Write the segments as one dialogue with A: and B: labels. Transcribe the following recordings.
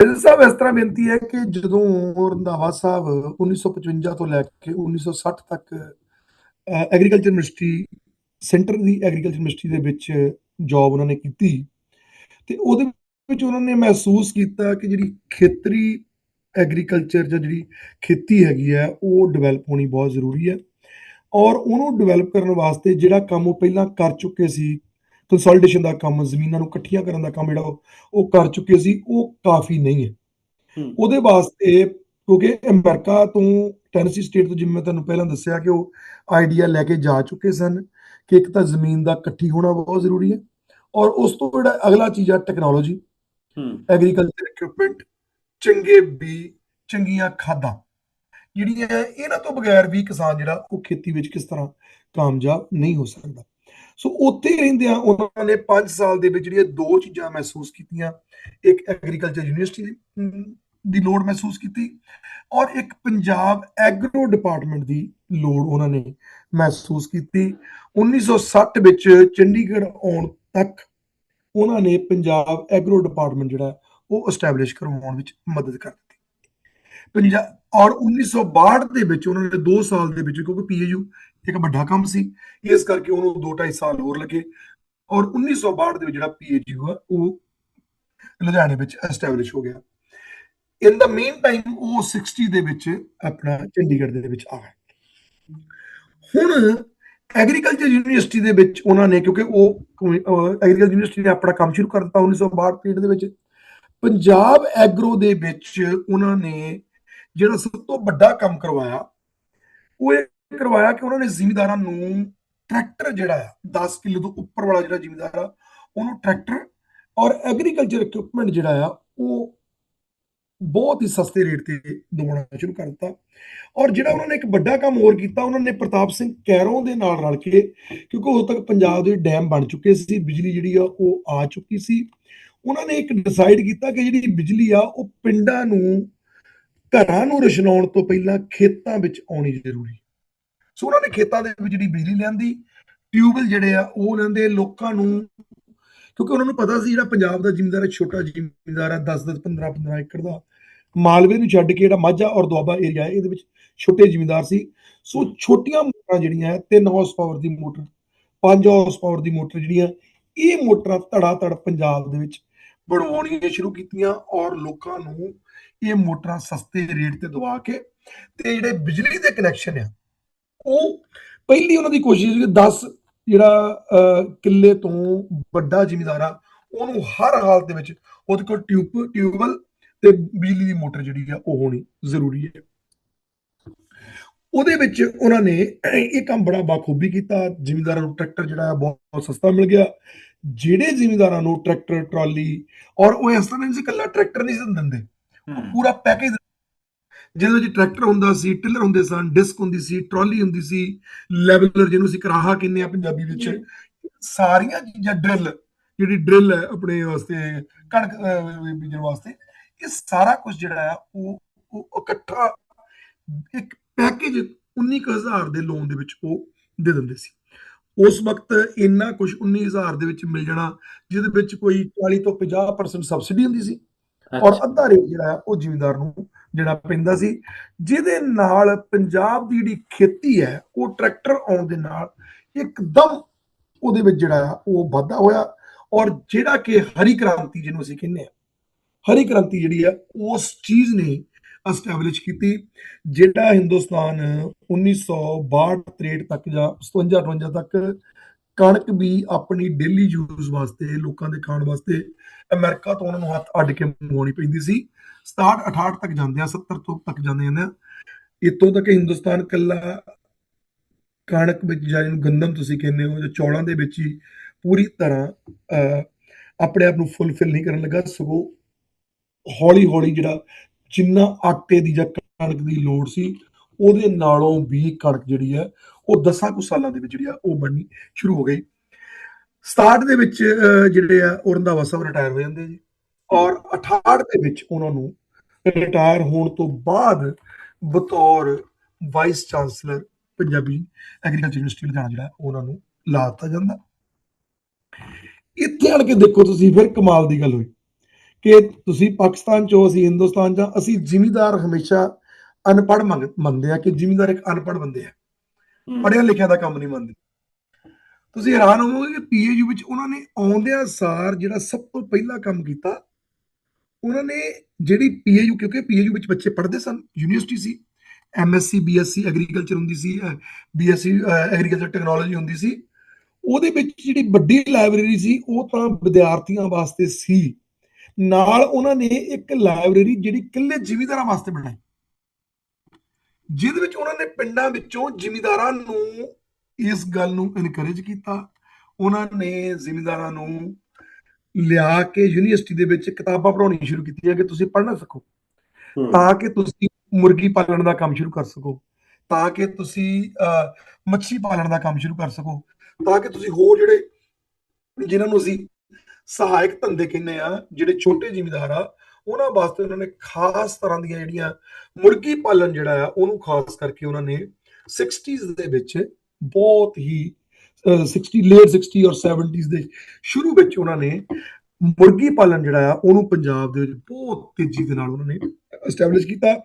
A: ਗਿੱਲ ਸਾਹਿਬ ਇਸ ਤਰ੍ਹਾਂ ਬੇਨਤੀ ਹੈ ਕਿ ਜਦੋਂ ਰੰਧਾਵਾ ਸਾਹਿਬ 1955 ਤੋਂ ਲੈ ਕੇ 1960 ਤੱਕ ਐਗਰੀਕਲਚਰ ਮਿਨਿਸਟਰੀ ਸੈਂਟਰ ਦੀ ਐਗਰੀਕਲਚਰ ਮਿਨਿਸਟਰੀ ਦੇ ਵਿੱਚ ਜੌਬ ਉਹਨਾਂ ਨੇ ਕੀਤੀ ਤੇ ਉਹਦੇ ਵਿੱਚ ਉਹਨਾਂ ਨੇ ਮਹਿਸੂਸ ਕੀਤਾ ਕਿ ਜਿਹੜੀ ਖੇਤਰੀ ਐਗਰੀਕਲਚਰ ਜਾਂ ਜਿਹੜੀ ਖੇਤੀ ਹੈਗੀ ਹੈ ਉਹ ਡਿਵੈਲਪ ਹੋਣੀ ਬਹੁਤ ਜ਼ਰੂਰੀ ਹੈ ਔਰ ਉਹਨੂੰ ਡਿਵੈਲਪ ਕਰਨ ਵਾਸਤੇ ਜਿਹੜਾ ਕੰਮ ਉਹ ਪਹਿਲਾਂ ਕਰ ਚੁੱਕੇ ਸੀ ਕੰਸੋਲੀਡੇਸ਼ਨ ਦਾ ਕੰਮ ਜ਼ਮੀਨਾਂ ਨੂੰ ਇਕੱਠੀਆਂ ਕਰਨ ਦਾ ਕੰਮ ਜਿਹੜਾ ਉਹ ਕਰ ਚੁੱਕੇ ਸੀ ਉਹ ਕਾਫੀ ਨਹੀਂ ਹੈ ਉਹਦੇ ਵਾਸਤੇ ਕਿਉਂਕਿ ਅਮਰੀਕਾ ਤੋਂ ਟੈਨਸੀ ਸਟੇਟ ਤੋਂ ਜਿਵੇਂ ਮੈਂ ਤੁਹਾਨੂੰ ਪਹਿਲਾਂ ਦੱਸਿਆ ਕਿ ਉਹ ਆਈਡੀਆ ਲੈ ਕੇ ਜਾ ਚੁੱਕੇ ਸਨ ਕਿ ਇੱਕ ਤਾਂ ਜ਼ਮੀਨ ਦਾ ਇਕੱਠੀ ਹੋਣਾ ਬਹੁਤ ਜ਼ਰੂਰੀ ਹੈ ਔਰ ਉਸ ਤੋਂ ਜਿਹੜਾ ਅਗਲਾ ਚੀਜ਼ ਆ ਟੈਕਨੋਲੋਜੀ ਐਗਰੀਕਲਚਰ ਇਕਵਿਪਮੈਂਟ ਚੰਗੇ ਬੀਜ ਚੰਗੀਆਂ ਖਾਦਾਂ ਜਿਹੜੀਆਂ ਇਹਨਾਂ ਤੋਂ ਬਗੈਰ ਵੀ ਕਿਸਾਨ ਜਿਹੜਾ ਉਹ ਖੇਤੀ ਵਿੱਚ ਕਿਸ ਤਰ੍ਹਾਂ ਕਾਮਯਾਬ ਨਹੀਂ ਹੋ ਸਕਦਾ ਸੋ ਉੱਥੇ ਰਹਿੰਦਿਆਂ ਉਹਨਾਂ ਨੇ 5 ਸਾਲ ਦੇ ਵਿੱਚ ਜਿਹੜੀਆਂ ਦੋ ਚੀਜ਼ਾਂ ਮਹਿਸੂਸ ਕੀਤੀਆਂ ਇੱਕ ਐਗਰੀਕਲਚਰ ਯੂਨੀਵਰਸਿਟੀ ਦੀ ਲੋੜ ਮਹਿਸੂਸ ਕੀਤੀ ਔਰ ਇੱਕ ਪੰਜਾਬ ਐਗਰੋ ਡਿਪਾਰਟਮੈਂਟ ਦੀ ਲੋੜ ਉਹਨਾਂ ਨੇ ਮਹਿਸੂਸ ਕੀਤੀ 1960 ਵਿੱਚ ਚੰਡੀਗੜ੍ਹ ਆਉਣ ਤੱਕ ਉਹਨਾਂ ਨੇ ਪੰਜਾਬ ਐਗਰੋ ਡਿਪਾਰਟਮੈਂਟ ਜਿਹੜਾ ਉਹ ਐਸਟੈਬਲਿਸ਼ ਕਰਵਾਉਣ ਵਿੱਚ ਮਦਦ ਕਰ ਦਿੱਤੀ ਪੰਜਾਬ ਔਰ 1962 ਦੇ ਵਿੱਚ ਉਹਨਾਂ ਨੇ 2 ਸਾਲ ਦੇ ਵਿੱਚ ਕਿਉਂਕਿ ਪੀਏਯੂ ਇੱਕ ਵੱਡਾ ਕੰਮ ਸੀ ਇਸ ਕਰਕੇ ਉਹਨੂੰ 2-2.5 ਸਾਲ ਹੋਰ ਲੱਗੇ ਔਰ 1962 ਦੇ ਵਿੱਚ ਜਿਹੜਾ ਪੀਏਯੂ ਆ ਉਹ ਲੁਧਿਆਣੇ ਵਿੱਚ ਐਸਟੈਬਲਿਸ਼ ਹੋ ਗਿਆ ਇਨ ਦਾ ਮੇਨ ਟਾਈਮ ਉਹ 60 ਦੇ ਵਿੱਚ ਆਪਣਾ ਚੰਡੀਗੜ੍ਹ ਦੇ ਵਿੱਚ ਆ ਗਏ ਹੁਣ ਐਗਰੀਕਲਚਰ ਯੂਨੀਵਰਸਿਟੀ ਦੇ ਵਿੱਚ ਉਹਨਾਂ ਨੇ ਕਿਉਂਕਿ ਉਹ ਐਗਰੀਕਲਚਰ ਯੂਨੀਵਰਸਿਟੀ ਨੇ ਆਪਣਾ ਕੰਮ ਸ਼ੁਰੂ ਕਰ ਦਿੱਤਾ 1962 ਦੇ ਵਿੱਚ ਪੰਜਾਬ ਐਗਰੋ ਦੇ ਵਿੱਚ ਉਹਨਾਂ ਨੇ ਜਿਹੜਾ ਸਭ ਤੋਂ ਵੱਡਾ ਕੰਮ ਕਰਵਾਇਆ ਉਹ ਇਹ ਕਰਵਾਇਆ ਕਿ ਉਹਨਾਂ ਨੇ ਜ਼ਿਮੀਂਦਾਰਾਂ ਨੂੰ ਟਰੈਕਟਰ ਜਿਹੜਾ ਆ 10 ਕਿਲੋ ਤੋਂ ਉੱਪਰ ਵਾਲਾ ਜਿਹੜਾ ਜ਼ਿਮੀਂਦਾਰ ਆ ਉਹਨੂੰ ਟਰੈਕਟਰ ਔਰ ਐਗਰੀਕਲਚਰ ਇਕਵਿਪਮੈਂਟ ਜਿਹੜਾ ਆ ਉਹ ਬਹੁਤ ਹੀ ਸਸਤੇ ਰੇਟ ਤੇ ਦਵਾਉਣਾ ਸ਼ੁਰੂ ਕਰ ਦਿੱਤਾ ਔਰ ਜਿਹੜਾ ਉਹਨਾਂ ਨੇ ਇੱਕ ਵੱਡਾ ਕੰਮ ਹੋਰ ਕੀਤਾ ਉਹਨਾਂ ਨੇ ਪ੍ਰਤਾਪ ਸਿੰਘ ਕੈਰੋਂ ਦੇ ਨਾਲ ਰਲ ਕੇ ਕਿਉਂਕਿ ਉਦੋਂ ਤੱਕ ਪੰਜਾਬ ਦੇ ਡੈਮ ਬਣ ਚੁੱਕੇ ਸੀ ਬਿਜਲੀ ਜਿਹੜੀ ਆ ਉਹ ਆ ਚੁੱਕੀ ਸੀ ਉਹਨਾਂ ਨੇ ਇੱਕ ਡਿਸਾਈਡ ਕੀਤਾ ਕਿ ਜਿਹੜੀ ਬਿਜਲੀ ਆ ਉਹ ਪਿੰਡਾਂ ਨੂੰ ਘਰਾਂ ਨੂੰ ਰੁਸ਼ਨਾਉਣ ਤੋਂ ਪਹਿਲਾਂ ਖੇਤਾਂ ਵਿੱਚ ਆਉਣੀ ਜ਼ਰੂਰੀ ਸੋ ਉਹਨਾਂ ਨੇ ਖੇਤਾਂ ਦੇ ਵਿੱਚ ਜਿਹੜੀ ਬਿਜਲੀ ਲਿਆਂਦੀ ਟਿਊਬਵੈਲ ਜਿਹੜੇ ਆ ਉਹ ਲੈਂਦੇ ਲੋਕਾਂ ਨੂੰ ਕਿਉਂਕਿ ਉਹਨਾਂ ਨੂੰ ਪਤਾ ਸੀ ਜਿਹੜਾ ਪੰਜਾਬ ਦਾ ਜ਼ਿਮੀਂਦਾਰ ਛੋਟਾ ਜ਼ਿਮੀਂਦਾਰ ਹੈ 10-10 15-15 ਏਕੜ ਦਾ ਮਾਲਵੇ ਨੂੰ ਛੱਡ ਕੇ ਜਿਹੜਾ ਮਾਝਾ ਔਰ ਦੁਆਬਾ ਏਰੀਆ ਹੈ ਇਹਦੇ ਵਿੱਚ ਛੋਟੇ ਜ਼ਿਮੀਂਦਾਰ ਸੀ ਸੋ ਛੋਟੀਆਂ ਮੋਟਰਾਂ ਜਿਹੜੀਆਂ 3 ਹਾਰਸ ਪਾਵਰ ਦੀ ਮੋਟਰ 5 ਹਾਰਸ ਪਾਵਰ ਦੀ ਮੋਟਰ ਜਿਹੜੀਆਂ ਇਹ ਮੋਟਰਾਂ ਧੜਾ ਧੜ ਪੰਜਾਬ ਦੇ ਵਿੱਚ ਬਣਵਾਉਣੀਆਂ ਸ਼ੁਰੂ ਕੀਤੀਆਂ ਔਰ ਲੋਕਾਂ ਨੂੰ ਇਹ ਮੋਟਰਾਂ ਸਸਤੇ ਰੇਟ ਤੇ ਦਵਾ ਕੇ ਤੇ ਜਿਹੜੇ ਬਿਜਲੀ ਦੇ ਕਨੈਕਸ਼ਨ ਆ ਉਹ ਪਹਿਲੀ ਉਹਨਾਂ ਦੀ ਕੋਸ਼ਿਸ਼ ਸੀ ਕਿ 10 ਜਿਹੜਾ ਕਿੱਲੇ ਤੋਂ ਵੱਡਾ ਜ਼ਿਮੀਂਦਾਰ ਆ ਉਹਨੂੰ ਹਰ ਹਾਲਤ ਦੇ ਵਿੱਚ ਉਹਦੇ ਕੋਲ ਟਿਊਬਵੈਲ ਤੇ ਬਿਜਲੀ ਦੀ ਮੋਟਰ ਜਿਹੜੀ ਆ ਉਹ ਹੋਣੀ ਜ਼ਰੂਰੀ ਹੈ ਉਹਦੇ ਵਿੱਚ ਉਹਨਾਂ ਨੇ ਇਹ ਕੰਮ ਬੜਾ ਬਾਖੂਬੀ ਕੀਤਾ ਜ਼ਿਮੀਂਦਾਰਾਂ ਨੂੰ ਟਰੈਕਟਰ ਜਿਹੜਾ ਬਹੁਤ ਸਸਤਾ ਮਿਲ ਗਿਆ ਜਿਹੜੇ ਜ਼ਿਮੀਂਦਾਰਾਂ ਨੂੰ ਟਰੈਕਟਰ ਟਰਾਲੀ ਔਰ ਉਹ ਇਸ ਤਰ੍ਹਾਂ ਨਹੀਂ ਸੀ ਇਕੱਲਾ ਟਰੈਕਟਰ ਨਹੀਂ ਸੀ ਦਿੰਦੇ ਪੂਰਾ ਪੈਕੇਜ ਜਿਹਦੇ ਵਿੱਚ ਟਰੈਕਟਰ ਹੁੰਦਾ ਸੀ ਟਿਲਰ ਹੁੰਦੇ ਸਨ ਡਿਸਕ ਹੁੰਦੀ ਸੀ ਟਰਾਲੀ ਹੁੰਦੀ ਸੀ ਲੈਵਲਰ ਜਿਹਨੂੰ ਅਸੀਂ ਕਰਾਹਾ ਕਹਿੰਦੇ ਆ ਪੰਜਾਬੀ ਵਿੱਚ ਸਾਰੀਆਂ ਚੀਜ਼ਾਂ ਜਿਹੜੀ ਡਰਿਲ ਹੈ ਆਪਣੇ ਵਾਸਤੇ ਕਣਕ ਬੀਜਣ ਵਾਸਤੇ ਇਹ ਸਾਰਾ ਕੁਝ ਜਿਹੜਾ ਆ ਉਹ ਇਕੱਠਾ ਇੱਕ ਪੈਕੇਜ 19,000 ਦੇ ਲੋਨ ਦੇ ਵਿੱਚ ਉਹ ਦੇ ਦਿੰਦੇ ਸੀ ਉਸ ਵਕਤ ਇੰਨਾ ਕੁਝ 19,000 ਦੇ ਵਿੱਚ ਮਿਲ ਜਾਣਾ ਜਿਹਦੇ ਵਿੱਚ ਕੋਈ 40 ਤੋਂ 50% ਸਬਸਿਡੀ ਹੁੰਦੀ ਸੀ ਔਰ ਅੱਧਾ ਰੇਟ ਜਿਹੜਾ ਉਹ ਜ਼ਿਮੀਂਦਾਰ ਨੂੰ ਜਿਹੜਾ ਪੈਂਦਾ ਸੀ ਜਿਹਦੇ ਨਾਲ ਪੰਜਾਬ ਦੀ ਜਿਹੜੀ ਖੇਤੀ ਹੈ ਉਹ ਟਰੈਕਟਰ ਆਉਣ ਦੇ ਨਾਲ ਇੱਕਦਮ ਉਹਦੇ ਵਿੱਚ ਜਿਹੜਾ ਉਹ ਵਾਧਾ ਹੋਇਆ ਔਰ ਜਿਹੜਾ ਕਿ ਹਰੀ ਕ੍ਰਾਂਤੀ ਜਿਹਨੂੰ ਅਸੀਂ ਕਹਿੰਦੇ ਆ ਹਰੀ ਕ੍ਰਾਂਤੀ ਜਿਹੜੀ ਆ ਉਸ ਚੀਜ਼ ਨੇ ਐਸਟੈਬਲਿਸ਼ ਕੀਤੀ ਜਿਹੜਾ ਹਿੰਦੁਸਤਾਨ 1962-63 ਤੱਕ ਜਾਂ 57-58 ਤੱਕ ਕਣਕ ਵੀ ਆਪਣੀ ਡੇਲੀ ਯੂਜ਼ ਵਾਸਤੇ ਲੋਕਾਂ ਦੇ ਖਾਣ ਵਾਸਤੇ ਅਮਰੀਕਾ ਤੋਂ ਉਹਨਾਂ ਨੂੰ ਹੱਥ ਅੱਡ ਕੇ ਮੰਗਵਾਉਣੀ ਪੈਂਦੀ ਸੀ 67-68 ਤੱਕ ਜਾਂਦੇ ਆ 70 ਤੋਂ ਤੱਕ ਜਾਂਦੇ ਆ ਇੱਥੋਂ ਤੱਕ ਹਿੰਦੁਸਤਾਨ ਕੱਲਾ ਕਣਕ ਵਿੱਚ ਜਾਂ ਇਹਨੂੰ ਗੰਦਮ ਤੁਸੀਂ ਕਹਿੰਦੇ ਹੋ ਜਾਂ ਚੌਲਾਂ ਦੇ ਵਿੱਚ ਹੀ ਪੂਰੀ ਤਰ੍ਹਾਂ ਆਪਣੇ ਆਪ ਨੂੰ ਫੁੱਲਫਿਲ ਨਹੀਂ ਕਰਨ ਲੱਗਾ ਸਗੋਂ ਹੌਲੀ ਹੌਲੀ ਜਿਹੜਾ ਜਿੰਨਾ ਆਟੇ ਦੀ ਜਾਂ ਕਣਕ ਦੀ ਲੋੜ ਸੀ ਉਹਦੇ ਨਾਲੋਂ ਵੀ ਕਣਕ ਜਿਹੜੀ ਹੈ ਉਹ 10 ਕੁ ਸਾਲਾਂ ਦੇ ਵਿੱਚ ਜਿਹੜੀ ਆ ਉਹ ਬਣਨੀ ਸ਼ੁਰੂ ਹੋ ਗਈ 67 ਦੇ ਵਿੱਚ ਜਿਹੜੇ ਆ ਉਹ ਰੰਧਾਵਾ ਸਾਹਿਬ ਰਿਟਾਇਰ ਹੋ ਜਾਂਦੇ ਜੀ ਔਰ 68 ਦੇ ਵਿੱਚ ਉਹਨਾਂ ਨੂੰ ਰਿਟਾਇਰ ਹੋਣ ਤੋਂ ਬਾਅਦ ਬਤੌਰ vice chancellor Punjabi agriculture university Ludhiana ਜਿਹੜਾ ਉਹਨਾਂ ਨੂੰ ਲਾ ਦਿੱਤਾ ਜਾਂਦਾ ਇੱਥੇ ਆਣ ਕੇ ਦੇਖੋ ਤੁਸੀਂ ਫਿਰ ਕਮਾਲ ਦੀ ਗੱਲ ਹੋਈ ਕਿ ਤੁਸੀਂ ਪਾਕਿਸਤਾਨ 'ਚੋਂ, ਅਸੀਂ ਹਿੰਦੁਸਤਾਨ 'ਚ, ਅਸੀਂ ਜ਼ਿਮੀਂਦਾਰ ਹਮੇਸ਼ਾ ਅਨਪੜ੍ਹ ਮੰਨਦੇ ਆ ਕਿ ਜ਼ਿਮੀਂਦਾਰ ਇੱਕ ਅਨਪੜ੍ਹ ਬੰਦੇ ਆ, ਪੜ੍ਹਿਆ ਲਿਖਿਆ ਦਾ ਕੰਮ ਨਹੀਂ ਮੰਨਦੇ। ਤੁਸੀਂ ਹੈਰਾਨ ਹੋਵੋਗੇ ਕਿ ਪੀਏਯੂ ਵਿੱਚ ਉਹਨਾਂ ਨੇ ਆਉਂਦਿਆਂ ਸਾਰ ਜਿਹੜਾ ਸਭ ਤੋਂ ਪਹਿਲਾ ਕੰਮ ਕੀਤਾ, ਉਹਨਾਂ ਨੇ ਜਿਹੜੀ ਪੀਏਯੂ, ਕਿਉਂਕਿ ਪੀਏਯੂ ਵਿੱਚ ਬੱਚੇ ਪੜ੍ਹਦੇ ਸਨ, ਯੂਨੀਵਰਸਿਟੀ ਸੀ, ਐਮਐਸਸੀ ਬੀਐਸਸੀ ਐਗਰੀਕਲਚਰ ਹੁੰਦੀ ਸੀ, ਬੀਐਸਸੀ ਐਗਰੀਕਲਚਰ ਟੈਕਨੋਲੋਜੀ ਹੁੰਦੀ ਸੀ। ਉਹਦੇ ਵਿੱਚ ਜਿਹੜੀ ਵੱਡੀ ਲਾਇਬ੍ਰੇਰੀ ਸੀ ਉਹ ਤਾਂ ਵਿਦਿਆਰਥੀਆਂ ਵਾਸਤੇ ਸੀ, ਨਾਲ ਉਹਨਾਂ ਨੇ ਇੱਕ ਲਾਇਬ੍ਰੇਰੀ ਜਿਹੜੀ ਇਕੱਲੇ ਜ਼ਿਮੀਂਦਾਰਾਂ ਵਾਸਤੇ ਬਣਾਈ, ਜਿਹਦੇ ਵਿੱਚ ਉਹਨਾਂ ਨੇ ਪਿੰਡਾਂ ਵਿੱਚੋਂ ਜ਼ਿਮੀਂਦਾਰਾਂ ਨੂੰ ਇਸ ਗੱਲ ਨੂੰ ਇਨਕਰੇਜ ਕੀਤਾ। ਉਹਨਾਂ ਨੇ ਜ਼ਿਮੀਂਦਾਰਾਂ ਨੂੰ ਲਿਆ ਕੇ ਯੂਨੀਵਰਸਿਟੀ ਦੇ ਵਿੱਚ ਕਿਤਾਬਾਂ ਪੜ੍ਹਾਉਣੀਆਂ ਸ਼ੁਰੂ ਕੀਤੀਆਂ ਕਿ ਤੁਸੀਂ ਪੜ੍ਹਨਾ ਸਿੱਖੋ, ਤਾਂ ਕਿ ਤੁਸੀਂ ਮੁਰਗੀ ਪਾਲਣ ਦਾ ਕੰਮ ਸ਼ੁਰੂ ਕਰ ਸਕੋ, ਤਾਂ ਕਿ ਤੁਸੀਂ ਮੱਛੀ ਪਾਲਣ ਦਾ ਕੰਮ ਸ਼ੁਰੂ ਕਰ ਸਕੋ, ਤਾਂ ਕਿ ਤੁਸੀਂ ਹੋਰ ਜਿਹੜੇ, ਜਿਨ੍ਹਾਂ ਨੂੰ ਅਸੀਂ ਸਹਾਇਕ ਧੰਦੇ ਕਹਿੰਦੇ ਆ, ਜਿਹੜੇ ਛੋਟੇ ਜ਼ਿਮੀਂਦਾਰ ਆ, ਉਹਨਾਂ ਵਾਸਤੇ ਉਹਨਾਂ ਨੇ ਖਾਸ ਤਰ੍ਹਾਂ ਦੀਆਂ ਜਿਹੜੀਆਂ ਮੁਰਗੀ ਪਾਲਣ ਜਿਹੜਾ ਆ ਉਹਨੂੰ ਖਾਸ ਕਰਕੇ ਉਹਨਾਂ ਨੇ 60s ਦੇ ਵਿੱਚ ਬਹੁਤ ਹੀ 60 ਲੇਟ 60 ਔਰ 70s ਦੇ ਸ਼ੁਰੂ ਵਿੱਚ ਉਹਨਾਂ ਨੇ ਮੁਰਗੀ ਪਾਲਣ ਜਿਹੜਾ ਆ ਉਹਨੂੰ ਪੰਜਾਬ ਦੇ ਵਿੱਚ ਬਹੁਤ ਤੇਜ਼ੀ ਦੇ ਨਾਲ ਉਹਨਾਂ ਨੇ ਐਸਟੈਬਲਿਸ਼ ਕੀਤਾ।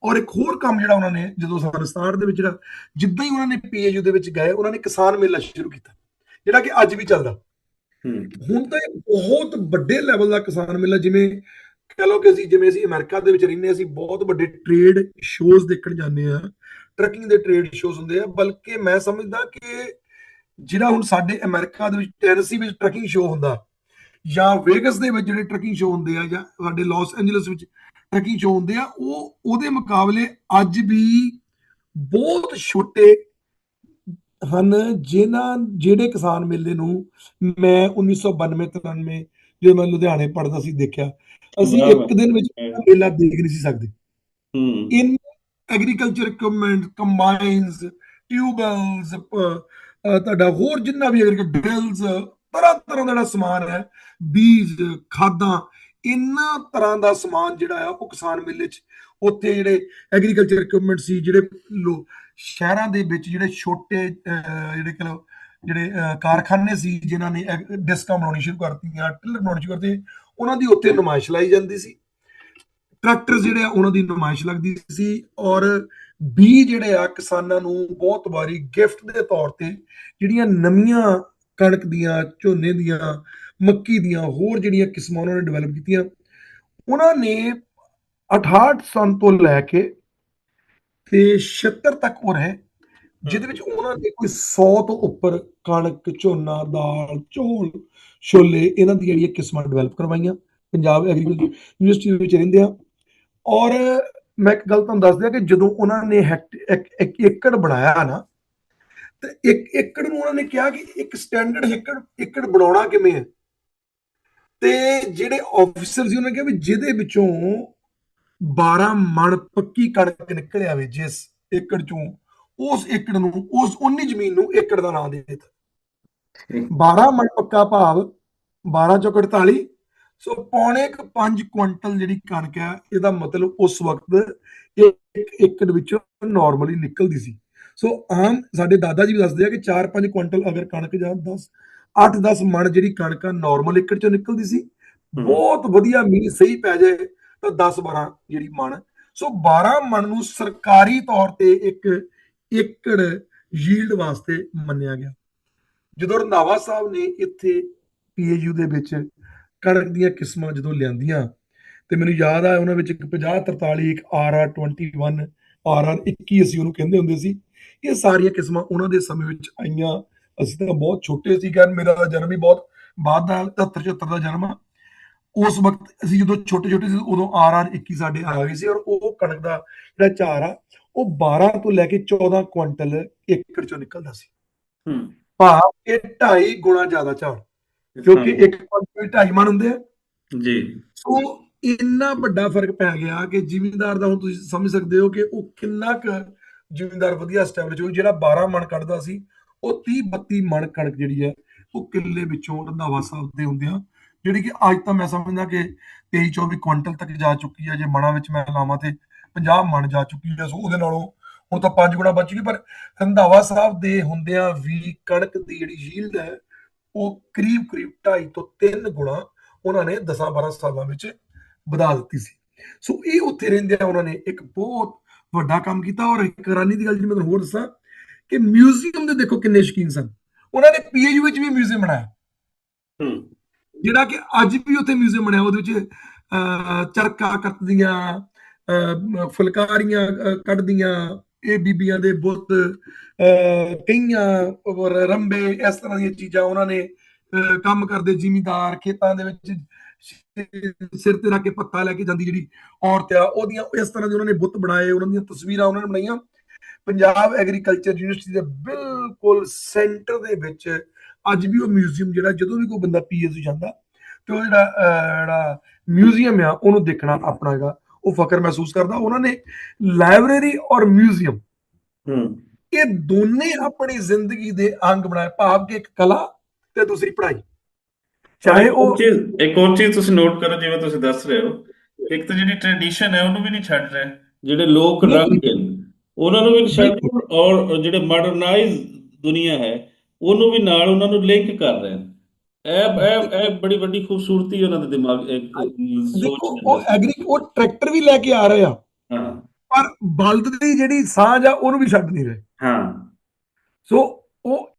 A: ਔਰ ਇੱਕ ਹੋਰ ਕੰਮ ਜਿਹੜਾ ਉਹਨਾਂ ਨੇ, ਜਦੋਂ ਸਾਨੂੰ 67 ਦੇ ਵਿੱਚ ਜਿਹੜਾ, ਜਿੱਦਾਂ ਹੀ ਉਹਨਾਂ ਨੇ ਪੀਏਯੂ ਦੇ ਵਿੱਚ ਗਏ, ਉਹਨਾਂ ਨੇ ਕਿਸਾਨ ਮੇਲਾ ਸ਼ੁਰੂ ਕੀਤਾ, ਜਿਹੜਾ ਕਿ ਅੱਜ ਵੀ ਚੱਲਦਾ। ਹੁਣ ਤਾਂ ਇਹ ਬਹੁਤ ਵੱਡੇ ਲੈਵਲ ਦਾ ਕਿਸਾਨ ਮੇਲਾ, ਜਿਵੇਂ ਕਹ ਲਓ ਕਿ ਜਿਵੇਂ ਅਸੀਂ ਅਮਰੀਕਾ ਦੇ ਵਿੱਚ ਰਹਿੰਦੇ ਹਾਂ, ਅਸੀਂ ਬਹੁਤ ਵੱਡੇ ਟ੍ਰੇਡ ਸ਼ੋਜ਼ ਦੇਖਣ ਜਾਂਦੇ ਆ, ਟਰੱਕਿੰਗ ਦੇ ਟ੍ਰੇਡ ਸ਼ੋਜ਼ ਹੁੰਦੇ ਆ। ਬਲਕਿ ਮੈਂ ਸਮਝਦਾ ਕਿ ਜਿਹੜਾ ਹੁਣ ਸਾਡੇ ਅਮਰੀਕਾ ਦੇ ਵਿੱਚ ਟੈਨਸੀ ਵਿੱਚ ਟਰੱਕਿੰਗ ਸ਼ੋਅ ਹੁੰਦਾ, ਜਾਂ ਵੇਗਸ ਦੇ ਵਿੱਚ ਜਿਹੜੇ ਟਰੱਕਿੰਗ ਸ਼ੋਅ ਹੁੰਦੇ ਆ, ਜਾਂ ਸਾਡੇ ਲਾਸ ਐਂਜਲਸ ਵਿੱਚ ਟਰੱਕਿੰਗ ਸ਼ੋਅ ਹੁੰਦੇ ਆ, ਉਹ ਉਹਦੇ ਮੁਕਾਬਲੇ ਅੱਜ ਵੀ ਬਹੁਤ ਛੋਟੇ ਹਨ। ਜਿਹੜੇ ਕਿਸਾਨ ਮੇਲੇ ਨੂੰ ਮੈਂ 1992-93 ਜਦੋਂ ਮੈਂ ਲੁਧਿਆਣੇ ਪੜ੍ਹਦਾ ਸੀ ਦੇਖਿਆ, ਅਸੀਂ ਇੱਕ ਦਿਨ ਵਿੱਚ ਮੇਲਾ ਦੇਖ ਨਹੀਂ ਸੀ ਸਕਦੇ। ਇਨ ਐਗਰੀਕਲਚਰ ਇਕਵਿਪਮੈਂਟ, ਕੰਬਾਈਨਸ, ਟਿਊਬਵੈਲਸ, ਤੁਹਾਡਾ ਹੋਰ ਜਿੰਨਾ ਵੀ ਡਰਿਲਸ, ਤਰ੍ਹਾਂ ਤਰ੍ਹਾਂ ਦਾ ਜਿਹੜਾ ਸਮਾਨ ਹੈ, ਬੀਜ, ਖਾਦਾਂ, ਇੰਨਾ ਤਰ੍ਹਾਂ ਦਾ ਸਮਾਨ ਜਿਹੜਾ ਆ ਉਹ ਕਿਸਾਨ ਮੇਲੇ 'ਚ, ਉੱਥੇ ਜਿਹੜੇ ਐਗਰੀਕਲਚਰ ਇਕਵਿਪਮੈਂਟ ਸੀ, ਜਿਹੜੇ ਸ਼ਹਿਰਾਂ ਦੇ ਵਿੱਚ ਜਿਹੜੇ ਛੋਟੇ ਜਿਹੜੇ ਕਹ ਲਓ ਜਿਹੜੇ ਕਾਰਖਾਨੇ ਸੀ, ਜਿਨ੍ਹਾਂ ਨੇ ਡਿਸਕਾਂ ਬਣਾਉਣੀ ਸ਼ੁਰੂ ਕਰਤੀਆਂ, ਟਿਲਰ ਬਣਾਉਣੀ ਸ਼ੁਰੂ ਕਰਤੀ, ਉਹਨਾਂ ਦੀ ਉੱਥੇ ਨੁਮਾਇਸ਼ ਲਾਈ ਜਾਂਦੀ ਸੀ। ਟਰੈਕਟਰ ਜਿਹੜੇ ਆ ਉਹਨਾਂ ਦੀ ਨੁਮਾਇਸ਼ ਲੱਗਦੀ ਸੀ, ਔਰ ਬੀ ਜਿਹੜੇ ਆ ਕਿਸਾਨਾਂ ਨੂੰ ਬਹੁਤ ਵਾਰੀ ਗਿਫਟ ਦੇ ਤੌਰ ਤੇ ਜਿਹੜੀਆਂ ਨਵੀਆਂ ਕਣਕ ਦੀਆਂ, ਝੋਨੇ ਦੀਆਂ, ਮੱਕੀ ਦੀਆਂ ਹੋਰ ਜਿਹੜੀਆਂ ਕਿਸਮਾਂ ਉਹਨਾਂ ਨੇ ਡਿਵੈਲਪ ਕੀਤੀਆਂ, ਉਹਨਾਂ ਨੇ 68 ਸਨ ਤੋਂ ਲੈ ਕੇ ਤੇ 76 ਤੱਕ ਉਹ ਰਹੇ, ਜਿਹਦੇ ਵਿੱਚ ਉਹਨਾਂ ਨੇ ਕੋਈ 100 ਤੋਂ ਉੱਪਰ ਕਣਕ, ਝੋਨਾ, ਦਾਲ, ਚੌਲ, ਛੋਲੇ, ਇਹਨਾਂ ਦੀਆਂ ਜਿਹੜੀਆਂ ਕਿਸਮਾਂ ਡਿਵੈਲਪ ਕਰਵਾਈਆਂ। ਪੰਜਾਬ ਐਗਰੀਕਲਚਰ ਯੂਨੀਵਰਸਿਟੀ ਵਿੱਚ ਰਹਿੰਦੇ ਆ। ਔਰ ਮੈਂ ਇੱਕ ਗੱਲ ਤੁਹਾਨੂੰ ਦੱਸ ਦਿਆਂ ਕਿ ਜਦੋਂ ਉਹਨਾਂ ਨੇ ਇੱਕ ਏਕੜ ਬਣਾਇਆ ਨਾ, ਤੇ ਇੱਕ ਏਕੜ ਨੂੰ ਉਹਨਾਂ ਨੇ ਕਿਹਾ ਕਿ ਇੱਕ ਸਟੈਂਡਰਡ ਏਕੜ ਬਣਾਉਣਾ ਕਿਵੇਂ ਹੈ, ਤੇ ਜਿਹੜੇ ਆਫੀਸਰ ਸੀ ਉਹਨਾਂ ਨੇ ਕਿਹਾ ਵੀ ਜਿਹਦੇ ਵਿੱਚੋਂ 12 ਮਣ ਪੱਕੀ ਕਣਕ ਨਿਕਲ ਆਵੇ ਜਿਸ ਏਕੜ ਚੋਂ, ਉਸ ਏਕੜ ਨੂੰ, ਉਸ ਉਨੀ ਜ਼ਮੀਨ ਨੂੰ ਏਕੜ ਦਾ ਨਾਮ ਦੇ ਦਿੱਤਾ। 12 ਮਣ ਪੱਕਾ ਭਾਵ 12 ਚੋਂ 48, ਸੋ ਪੌਣੇ 5 ਕੁਇੰਟਲ ਜਿਹੜੀ ਕਣਕ ਹੈ, ਇਹਦਾ ਮਤਲਬ ਉਸ ਵਕਤ ਇੱਕ ਏਕੜ ਵਿੱਚੋਂ ਨਾਰਮਲੀ ਨਿਕਲਦੀ ਸੀ। ਸੋ ਆਮ ਸਾਡੇ ਦਾਦਾ ਜੀ ਵੀ ਦੱਸਦੇ ਆ ਕਿ 4-5 ਕੁਇੰਟਲ ਅਗਰ ਕਣਕ, ਜਾਂ 8-10 ਮਣ ਜਿਹੜੀ ਕਣਕ ਆ ਨਾਰਮਲ ਏਕੜ ਚੋਂ ਨਿਕਲਦੀ ਸੀ। ਬਹੁਤ ਵਧੀਆ ਮੀਂਹ ਸਹੀ ਪੈ ਜਾਏ ਤਾਂ 10-12 ਜਿਹੜੀ ਮਣ, ਸੋ 12 ਮਣ ਨੂੰ ਸਰਕਾਰੀ ਤੌਰ ਤੇ ਇੱਕ ਏਕੜ ਯੀਲਡ ਵਾਸਤੇ ਮੰਨਿਆ ਗਿਆ। ਜਦੋਂ ਰੰਧਾਵਾ ਸਾਹਿਬ ਨੇ ਇੱਥੇ ਪੀਏਯੂ ਦੇ ਵਿੱਚ ਕਣਕ ਦੀਆਂ ਕਿਸਮਾਂ ਜਦੋਂ ਲਿਆਂਦੀਆਂ, ਤੇ ਮੈਨੂੰ ਯਾਦ ਆ ਉਹਨਾਂ ਵਿੱਚ ਇੱਕ 5043, ਇੱਕ RR21, RR21 ਅਸੀਂ ਉਹਨੂੰ ਕਹਿੰਦੇ ਹੁੰਦੇ ਸੀ। ਇਹ ਸਾਰੀਆਂ ਕਿਸਮਾਂ ਉਹਨਾਂ ਦੇ ਸਮੇਂ ਵਿੱਚ ਆਈਆਂ। ਅਸੀਂ ਤਾਂ ਬਹੁਤ ਛੋਟੇ ਸੀ, ਕਹਿਣ ਮੇਰਾ ਜਨਮ ਵੀ ਬਹੁਤ ਬਾਅਦ ਦਾ, 73-74 ਦਾ ਜਨਮ ਆ। ਉਸ ਵਕਤ ਅਸੀਂ ਜਦੋਂ ਛੋਟੇ ਛੋਟੇ ਸੀ, ਉਦੋਂ RR21 ਸਾਡੇ ਆ ਗਈ ਸੀ, ਔਰ ਉਹ ਕਣਕ ਦਾ ਜਿਹੜਾ ਝਾੜ ਆ ਉਹ 12 ਤੋਂ ਲੈ ਕੇ 14 ਕੁਇੰਟਲ ਏਕੜ ਚੋਂ ਨਿਕਲਦਾ ਸੀ। ਭਾਵ ਇਹ 2.5 ਗੁਣਾ ਜ਼ਿਆਦਾ ਝਾੜ, ਕਿਉਂਕਿ ਇੱਕ ਕੁਇੰਟਲ 2.5 ਮਣ ਹੁੰਦੇ ਆ ਜੀ। ਸੋ ਇੰਨਾ ਵੱਡਾ ਫਰਕ ਪੈ ਗਿਆ ਕਿ ਜ਼ਿਮੀਂਦਾਰ ਦਾ, ਹੁਣ ਤੁਸੀਂ ਸਮਝ ਸਕਦੇ ਹੋ ਕਿ ਉਹ ਕਿੰਨਾ ਕੁ ਜ਼ਿਮੀਂਦਾਰ ਵਧੀਆ ਸਟੈਬਲਿਸ਼ ਹੋ, ਜਿਹੜਾ 12 ਮਣ ਕੱਢਦਾ ਸੀ, ਉਹ 30-32 ਮਣ ਕਣਕ ਜਿਹੜੀ ਹੈ ਉਹ ਕਿੱਲੇ ਵਿੱਚੋਂ ਰੰਧਾਵਾ ਸਾਹਿਬ ਦੇ ਹੁੰਦੇ ਆ, ਜਿਹੜੀ ਕਿ ਅੱਜ ਤਾਂ ਮੈਂ ਸਮਝਦਾ ਕਿ 23-24 ਕੁਇੰਟਲ ਤੱਕ ਜਾ ਚੁੱਕੀ ਹੈ। ਜੇ ਮਣਾਂ ਵਿੱਚ ਮੈਂ ਲਾਵਾਂ ਤੇ 50 ਮਣ ਜਾ ਚੁੱਕੀ ਹੈ। ਸੋ ਉਹਦੇ ਨਾਲੋਂ ਹੁਣ ਤਾਂ 5 ਗੁਣਾ ਬਚ ਗਈ, ਪਰ ਰੰਧਾਵਾ ਸਾਹਿਬ ਦੇ ਹੁੰਦਿਆਂ ਵੀ ਕਣਕ ਦੀ ਜਿਹੜੀ ਯੀਲਡ ਹੈ ਉਹ ਕਰੀਬ 2.5 ਤੋਂ 3 ਗੁਣਾ ਉਹਨਾਂ ਨੇ 10-12 ਸਾਲਾਂ ਵਿੱਚ ਵਧਾ ਦਿੱਤੀ ਸੀ। ਸੋ ਇਹ ਉੱਥੇ ਰਹਿੰਦਿਆਂ ਉਹਨਾਂ ਨੇ ਇੱਕ ਬਹੁਤ ਵੱਡਾ ਕੰਮ ਕੀਤਾ। ਔਰ ਇੱਕ ਹੈਰਾਨੀ ਦੀ ਗੱਲ ਜਿਹੜੀ ਮੈਂ ਤੁਹਾਨੂੰ ਹੋਰ ਦੱਸਾਂ ਕਿ ਮਿਊਜ਼ੀਅਮ ਦੇ ਦੇਖੋ ਕਿੰਨੇ ਸ਼ੌਕੀਨ ਸਨ। ਉਹਨਾਂ ਨੇ ਪੀਏਯੂ ਵਿੱਚ ਵੀ ਮਿਊਜ਼ੀਅਮ ਬਣਾਇਆ,
B: ਹੂੰ
A: ਜਿਹੜਾ ਕਿ ਅੱਜ ਵੀ ਉੱਥੇ ਮਿਊਜ਼ੀਅਮ ਬਣਿਆ। ਉਹਦੇ ਵਿੱਚ ਚਰਖਾ ਕੱਤਦੀਆਂ, ਫੁਲਕਾਰੀਆਂ ਕੱਢਦੀਆਂ ਇਹ ਬੀਬੀਆਂ ਦੇ ਬੁੱਤ, ਕਈਆਂ ਔਰ ਰੰਬੇ, ਇਸ ਤਰ੍ਹਾਂ ਦੀਆਂ ਚੀਜ਼ਾਂ ਉਹਨਾਂ ਨੇ ਕੰਮ ਕਰਦੇ। ਜ਼ਿਮੀਂਦਾਰ ਖੇਤਾਂ ਦੇ ਵਿੱਚ ਸਿਰ ਤੇ ਰੱਖ ਕੇ ਪੱਤਾ ਲੈ ਕੇ ਜਾਂਦੀ ਜਿਹੜੀ ਔਰਤ ਆ, ਉਹਦੀਆਂ ਇਸ ਤਰ੍ਹਾਂ ਦੇ ਉਹਨਾਂ ਨੇ ਬੁੱਤ ਬਣਾਏ, ਉਹਨਾਂ ਦੀਆਂ ਤਸਵੀਰਾਂ ਉਹਨਾਂ ਨੇ ਬਣਾਈਆਂ। ਪੰਜਾਬ ਐਗਰੀਕਲਚਰ ਯੂਨੀਵਰਸਿਟੀ ਦੇ ਬਿਲਕੁਲ ਸੈਂਟਰ ਦੇ ਵਿੱਚ ਅੱਜ ਵੀ ਉਹ ਮਿਊਜ਼ੀਅਮ, ਜਿਹੜਾ ਜਦੋਂ ਵੀ ਕੋਈ ਬੰਦਾ ਪੀਐਚਡੀ ਜਾਂਦਾ ਤੇ ਉਹ ਜਿਹੜਾ ਮਿਊਜ਼ੀਅਮ ਆ ਉਹਨੂੰ ਦੇਖਣਾ ਆਪਣਾ ਹੈਗਾ ਉਹ ਫਖਰ ਮਹਿਸੂਸ ਕਰਦਾ। ਉਹਨਾਂ ਨੇ ਲਾਇਬ੍ਰੇਰੀ ਔਰ ਮਿਊਜ਼ੀਅਮ
B: ਹੂੰ
A: ਇਹ ਦੋਨੇ ਆਪਣੀ ਜ਼ਿੰਦਗੀ ਦੇ ਅੰਗ ਬਣਾਏ, ਭਾਵ ਕਿ ਇੱਕ ਕਲਾ ਤੇ ਦੂਸਰੀ ਪੜ੍ਹਾਈ। ਚਾਹੇ ਉਹ
B: ਇੱਕ ਹੋਰ ਚੀਜ਼ ਤੁਸੀਂ ਨੋਟ ਕਰੋ, ਜਿਵੇਂ ਤੁਸੀਂ ਦੱਸ ਰਹੇ ਹੋ, ਇੱਕ ਤਾਂ ਜਿਹੜੀ ਟ੍ਰੈਡੀਸ਼ਨ ਹੈ ਉਹਨੂੰ ਵੀ ਨਹੀਂ ਛੱਡ ਰਹੇ, ਜਿਹੜੇ ਲੋਕ ਰੰਗ
A: ਬਿਲਕੁਲ
B: ਨੇ ਉਹਨਾਂ ਨੂੰ ਵੀ ਨਹੀਂ ਛੱਡ
A: ਬਿਲਕੁਲ
B: ਰਹੇ, ਔਰ ਜਿਹੜੇ ਮਾਡਰਨਾਈਜ਼ ਦੁਨੀਆ ਹੈ ਉਹਨੂੰ ਵੀ ਨਾਲ ਉਹਨਾਂ ਨੂੰ ਲਿੰਕ ਕਰ ਰਹੇ ਨੇ। ਇਹ ਬੜੀ ਵੱਡੀ ਖੂਬਸੂਰਤੀ ਉਹਨਾਂ ਦੇ ਦਿਮਾਗ ਸੋਚ
A: ਦੇਖੋ,
B: ਦੇ ਅੰਦਰ।
A: ਉਹ ਟਰੈਕਟਰ ਵੀ ਲੈ ਕੇ ਆ ਰਹੇ ਆ,
B: ਹਾਂ
A: ਪਰ ਬਲਦ ਦੀ ਜਿਹੜੀ ਸਾਂਝ ਆ ਉਹਨੂੰ ਵੀ ਛੱਡ ਨਹੀਂ ਰਹੇ।
B: ਹਾਂ
A: ਸੋ ਉਹ